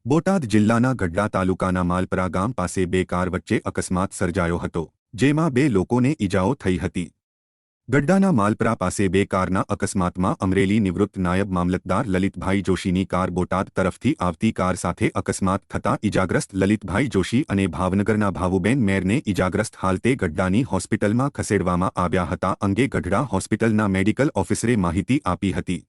બોટાદ જિલ્લાના ગઢડા તાલુકાના માલપરા ગામ પાસે બે કાર વચ્ચે અકસ્માત સર્જાયો હતો, જેમાં બે લોકોને ઈજાઓ થઈ હતી। ગઢડાના માલપરા પાસે બે કારના અકસ્માતમાં અમરેલી નિવૃત્ત નાયબ મામલતદાર લલિતભાઈ જોશીની કાર બોટાદ તરફથી આવતી કાર સાથે અકસ્માત થતાં ઈજાગ્રસ્ત લલિતભાઈ જોશી અને ભાવનગરના ભાવુબેન મેરને ઈજાગ્રસ્ત હાલતે ગઢડાની હોસ્પિટલમાં ખસેડવામાં આવ્યા હતા અંગે ગઢડા હોસ્પિટલના મેડિકલ ઓફિસરે માહિતી આપી હતી।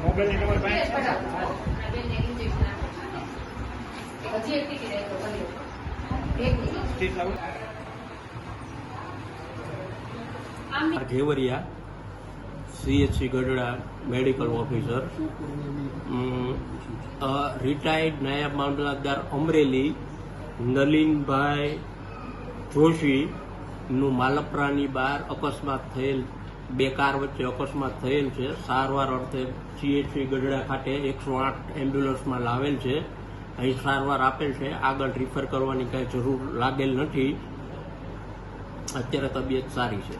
Mobile number Ghevariya CHC Gadhada medical officer retired नायब मामलतदार अमरेली नलिन भाई जोशी नु मालपरानी बार अकस्मात थયેલ બે કાર વચ્ચે અકસ્માત થયેલ છે। સારવાર અર્થે CHC ગઢડા ખાતે 108 એમ્બ્યુલન્સમાં લાવેલ છે। અહીં સારવાર આપેલ છે। આગળ રિફર કરવાની કાંઈ જરૂર લાગેલ નથી। અત્યારે તબિયત સારી છે।